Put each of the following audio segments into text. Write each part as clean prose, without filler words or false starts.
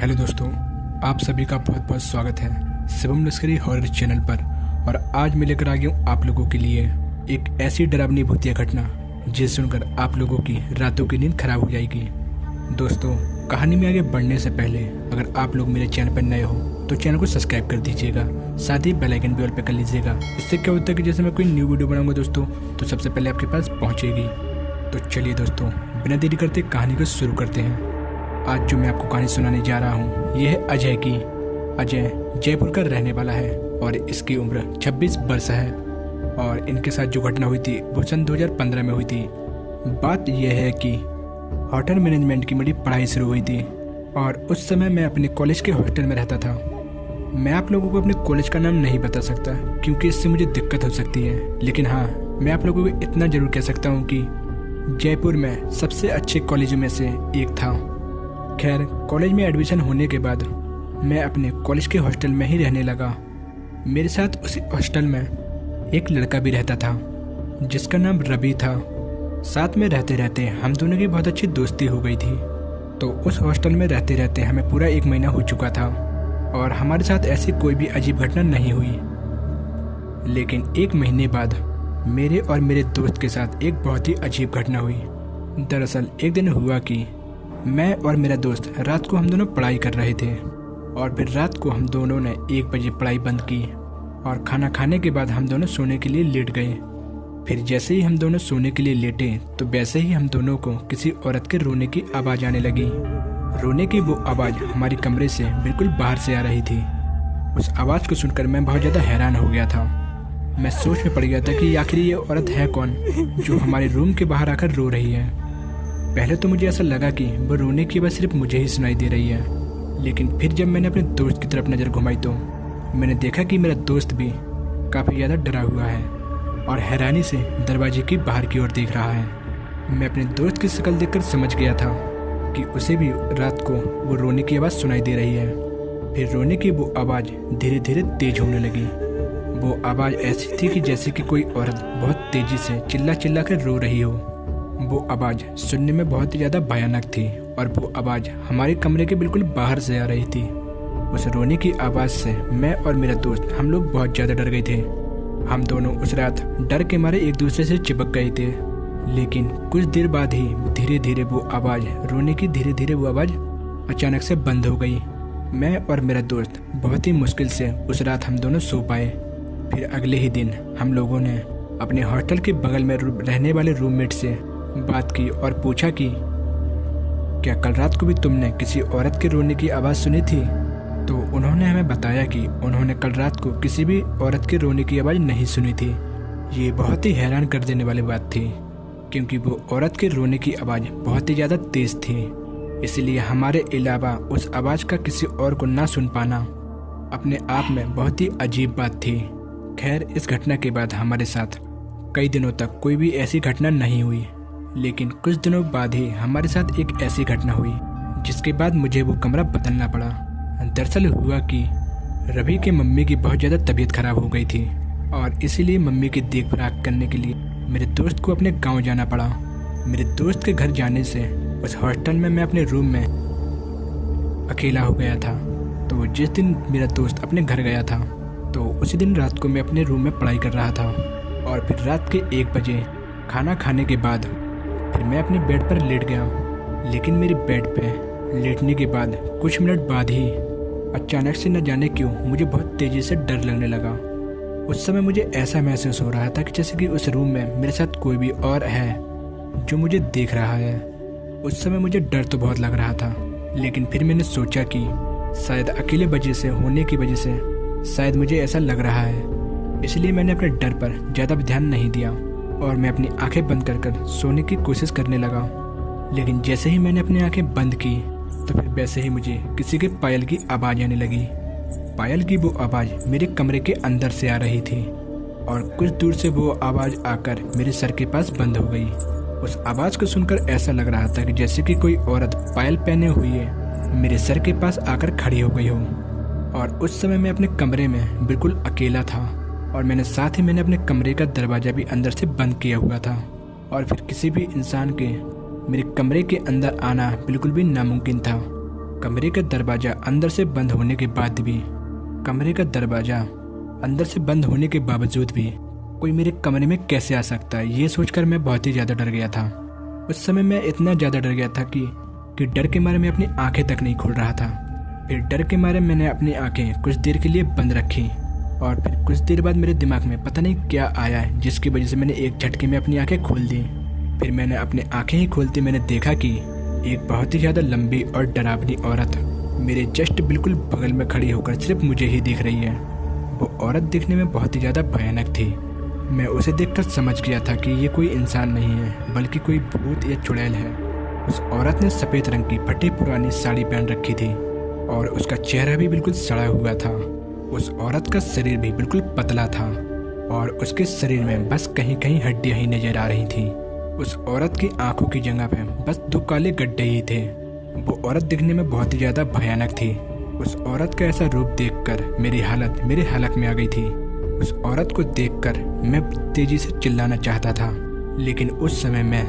Hello दोस्तों, आप सभी का बहुत बहुत स्वागत है शिवम लश्करी हॉरर चैनल पर। और आज मैं लेकर आ गया हूँ आप लोगों के लिए एक ऐसी डरावनी भूतिया घटना जिसे सुनकर आप लोगों की रातों की नींद खराब हो जाएगी। दोस्तों, कहानी में आगे बढ़ने से पहले अगर आप लोग मेरे चैनल पर नए हो तो चैनल को सब्सक्राइब कर दीजिएगा, साथ ही बेल आइकन भी ऑल पे कर लीजिएगा। इससे क्या होता है कि जैसे मैं कोई न्यू वीडियो बनाऊंगा दोस्तों तो सबसे पहले आपके पास पहुँचेगी। तो चलिए दोस्तों, बिना देरी करते कहानी को शुरू करते हैं। आज जो मैं आपको कहानी सुनाने जा रहा हूँ ये है अजय की। अजय जयपुर का रहने वाला है और इसकी उम्र 26 वर्ष है और इनके साथ जो घटना हुई थी वो सन 2015 में हुई थी। बात यह है कि होटल मैनेजमेंट की मेरी पढ़ाई शुरू हुई थी और उस समय मैं अपने कॉलेज के हॉस्टल में रहता था। मैं आप लोगों को अपने कॉलेज का नाम नहीं बता सकता क्योंकि इससे मुझे दिक्कत हो सकती है, लेकिन हाँ, मैं आप लोगों को इतना ज़रूर कह सकता हूँ कि जयपुर में सबसे अच्छे कॉलेजों में से एक था। खैर, कॉलेज में एडमिशन होने के बाद मैं अपने कॉलेज के हॉस्टल में ही रहने लगा। मेरे साथ उसी हॉस्टल में एक लड़का भी रहता था जिसका नाम रवि था। साथ में रहते रहते हम दोनों की बहुत अच्छी दोस्ती हो गई थी। तो उस हॉस्टल में रहते रहते हमें पूरा 1 महीना हो चुका था और हमारे साथ ऐसी कोई भी अजीब घटना नहीं हुई। लेकिन 1 महीने बाद मेरे और मेरे दोस्त के साथ एक बहुत ही अजीब घटना हुई। दरअसल एक दिन हुआ कि मैं और मेरा दोस्त रात को हम दोनों पढ़ाई कर रहे थे और फिर रात को हम दोनों ने 1 बजे पढ़ाई बंद की और खाना खाने के बाद हम दोनों सोने के लिए लेट गए। फिर जैसे ही हम दोनों सोने के लिए लेटे तो वैसे ही हम दोनों को किसी औरत के रोने की आवाज़ आने लगी। रोने की वो आवाज़ हमारे कमरे से बिल्कुल बाहर से आ रही थी। उस आवाज़ को सुनकर मैं बहुत ज़्यादा हैरान हो गया था। मैं सोच में पड़ गया था कि आखिर ये औरत है कौन जो हमारे रूम के बाहर आकर रो रही है। पहले तो मुझे ऐसा लगा कि वो रोने की आवाज़ सिर्फ मुझे ही सुनाई दे रही है, लेकिन फिर जब मैंने अपने दोस्त की तरफ नज़र घुमाई तो मैंने देखा कि मेरा दोस्त भी काफ़ी ज़्यादा डरा हुआ है और हैरानी से दरवाजे की बाहर की ओर देख रहा है। मैं अपने दोस्त की शक्ल देखकर समझ गया था कि उसे भी रात को वो रोने की आवाज़ सुनाई दे रही है। फिर रोने की वो आवाज़ धीरे धीरे तेज होने लगी। वो आवाज़ ऐसी थी कि जैसे कि कोई औरत बहुत तेज़ी से चिल्ला चिल्ला कर रो रही हो। वो आवाज़ सुनने में बहुत ही ज़्यादा भयानक थी और वो आवाज़ हमारे कमरे के बिल्कुल बाहर से आ रही थी। उस रोने की आवाज़ से मैं और मेरा दोस्त हम लोग बहुत ज़्यादा डर गए थे। हम दोनों उस रात डर के मारे एक दूसरे से चिपक गए थे। लेकिन कुछ देर बाद ही धीरे धीरे वो आवाज़ वो आवाज़ अचानक से बंद हो गई। मैं और मेरा दोस्त बहुत ही मुश्किल से उस रात हम दोनों सो पाए। फिर अगले ही दिन हम लोगों ने अपने हॉस्टल के बगल में रहने वाले रूममेट से बात की और पूछा कि क्या कल रात को भी तुमने किसी औरत के रोने की आवाज़ सुनी थी। तो उन्होंने हमें बताया कि उन्होंने कल रात को किसी भी औरत के रोने की आवाज़ नहीं सुनी थी। ये बहुत ही हैरान कर देने वाली बात थी क्योंकि वो औरत के रोने की आवाज़ बहुत ही ज़्यादा तेज़ थी, इसलिए हमारे अलावा उस आवाज़ का किसी और को ना सुन पाना अपने आप में बहुत ही अजीब बात थी। खैर, इस घटना के बाद हमारे साथ कई दिनों तक कोई भी ऐसी घटना नहीं हुई, लेकिन कुछ दिनों बाद ही हमारे साथ एक ऐसी घटना हुई जिसके बाद मुझे वो कमरा बदलना पड़ा। दरअसल हुआ कि रवि के मम्मी की बहुत ज़्यादा तबीयत खराब हो गई थी और इसीलिए मम्मी की देखभाल करने के लिए मेरे दोस्त को अपने गांव जाना पड़ा। मेरे दोस्त के घर जाने से उस हॉस्टल में मैं अपने रूम में अकेला हो गया था। तो जिस दिन मेरा दोस्त अपने घर गया था तो उसी दिन रात को मैं अपने रूम में पढ़ाई कर रहा था और फिर रात के 1 बजे खाना खाने के बाद फिर मैं अपने बेड पर लेट गया। लेकिन मेरी बेड पे लेटने के बाद कुछ मिनट बाद ही अचानक से न जाने क्यों मुझे बहुत तेज़ी से डर लगने लगा। उस समय मुझे ऐसा महसूस हो रहा था कि जैसे कि उस रूम में मेरे साथ कोई भी और है जो मुझे देख रहा है। उस समय मुझे डर तो बहुत लग रहा था, लेकिन फिर मैंने सोचा कि शायद अकेले वजह से होने की वजह से शायद मुझे ऐसा लग रहा है, इसलिए मैंने अपने डर पर ज़्यादा ध्यान नहीं दिया और मैं अपनी आंखें बंद कर सोने की कोशिश करने लगा। लेकिन जैसे ही मैंने अपनी आंखें बंद की तो फिर वैसे ही मुझे किसी के पायल की आवाज़ आने लगी। पायल की वो आवाज़ मेरे कमरे के अंदर से आ रही थी और कुछ दूर से वो आवाज़ आकर मेरे सर के पास बंद हो गई। उस आवाज़ को सुनकर ऐसा लग रहा था कि जैसे कि कोई औरत पायल पहने हुए मेरे सर के पास आकर खड़ी हो गई हो। और उस समय मैं अपने कमरे में बिल्कुल अकेला था और मैंने अपने कमरे का दरवाज़ा भी अंदर से बंद किया हुआ था और फिर किसी भी इंसान के मेरे कमरे के अंदर आना बिल्कुल भी नामुमकिन था। कमरे का दरवाज़ा अंदर से बंद होने के बावजूद भी कोई मेरे कमरे में कैसे आ सकता है, ये सोचकर मैं बहुत ही ज़्यादा डर गया था। उस समय मैं इतना ज़्यादा डर गया था कि डर के मारे मैं अपनी आंखें तक नहीं खोल रहा था। फिर डर के मारे मैंने अपनी आंखें कुछ देर के लिए बंद रखी और फिर कुछ देर बाद मेरे दिमाग में पता नहीं क्या आया है, जिसकी वजह से मैंने एक झटके में अपनी आंखें खोल दी। फिर मैंने अपनी आंखें ही खोलते मैंने देखा कि एक बहुत ही ज़्यादा लंबी और डरावनी औरत मेरे जस्ट बिल्कुल बगल में खड़ी होकर सिर्फ मुझे ही देख रही है। वो औरत दिखने में बहुत ही ज़्यादा भयानक थी। मैं उसे देखकर समझ गया था कि ये कोई इंसान नहीं है बल्कि कोई भूत या चुड़ैल है। उस औरत ने सफ़ेद रंग की फटी पुरानी साड़ी पहन रखी थी और उसका चेहरा भी बिल्कुल सड़ा हुआ था। उस औरत का शरीर भी बिल्कुल पतला था और उसके शरीर में बस कहीं कहीं हड्डियां ही नजर आ रही थी। उस औरत की आंखों की जगह पे बस 2 काले गड्ढे ही थे। वो औरत दिखने में बहुत ही ज़्यादा भयानक थी। उस औरत का ऐसा रूप देखकर मेरी हालत मेरे हलक में आ गई थी। उस औरत को देखकर मैं तेजी से चिल्लाना चाहता था, लेकिन उस समय मैं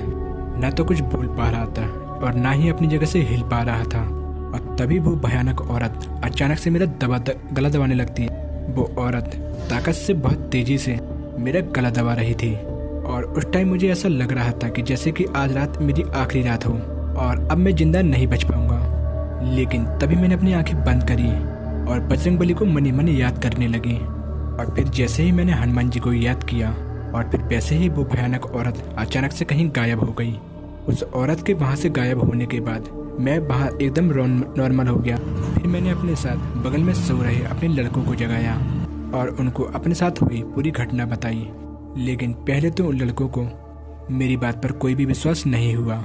न तो कुछ बोल पा रहा था और ना ही अपनी जगह से हिल पा रहा था। और तभी वो भयानक औरत अचानक से मेरा गला दबाने लगती। वो औरत ताकत से बहुत तेजी से मेरा गला दबा रही थी और उस टाइम मुझे ऐसा लग रहा था कि जैसे कि आज रात मेरी आखिरी रात हो और अब मैं जिंदा नहीं बच पाऊंगा। लेकिन तभी मैंने अपनी आंखें बंद करी और बजरंगबली को मनी मनी याद करने लगी। और फिर जैसे ही मैंने हनुमान जी को याद किया और फिर वैसे ही वो भयानक औरत अचानक से कहीं गायब हो गई। उस औरत के वहाँ से गायब होने के बाद मैं वहाँ एकदम नॉर्मल हो गया। फिर मैंने अपने साथ बगल में सो रहे अपने लड़कों को जगाया और उनको अपने साथ हुई पूरी घटना बताई। लेकिन पहले तो उन लड़कों को मेरी बात पर कोई भी विश्वास नहीं हुआ,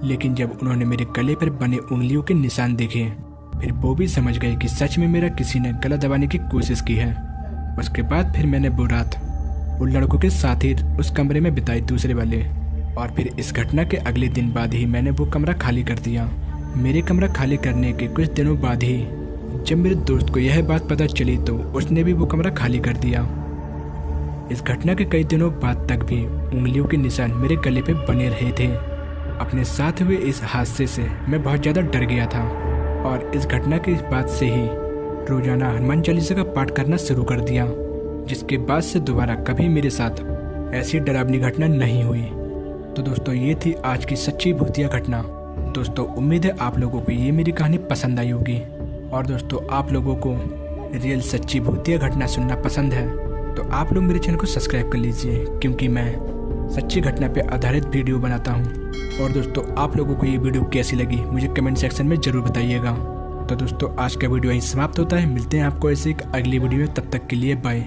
लेकिन जब उन्होंने मेरे गले पर बने उंगलियों के निशान देखे फिर वो भी समझ गए कि सच में मेरा किसी ने गला दबाने की कोशिश की है। उसके बाद फिर मैंने वो रात उन लड़कों के साथ ही उस कमरे में बिताई दूसरे वाले। और फिर इस घटना के अगले दिन बाद ही मैंने वो कमरा खाली कर दिया। मेरे कमरा खाली करने के कुछ दिनों बाद ही जब मेरे दोस्त को यह बात पता चली तो उसने भी वो कमरा खाली कर दिया। इस घटना के कई दिनों बाद तक भी उंगलियों के निशान मेरे गले पे बने रहे थे। अपने साथ हुए इस हादसे से मैं बहुत ज़्यादा डर गया था और इस घटना के बाद से ही रोजाना हनुमान चालीसा का पाठ करना शुरू कर दिया, जिसके बाद से दोबारा कभी मेरे साथ ऐसी डरावनी घटना नहीं हुई। तो दोस्तों ये थी आज की सच्ची भूतिया घटना। दोस्तों उम्मीद है आप लोगों को ये मेरी कहानी पसंद आई होगी। और दोस्तों आप लोगों को रियल सच्ची भूतिया घटना सुनना पसंद है तो आप लोग मेरे चैनल को सब्सक्राइब कर लीजिए, क्योंकि मैं सच्ची घटना पे आधारित वीडियो बनाता हूँ। और दोस्तों आप लोगों को ये वीडियो कैसी लगी मुझे कमेंट सेक्शन में ज़रूर बताइएगा। तो दोस्तों आज का वीडियो यहीं समाप्त होता है। मिलते हैं आपको ऐसे एक अगली वीडियो में, तब तक के लिए बाय।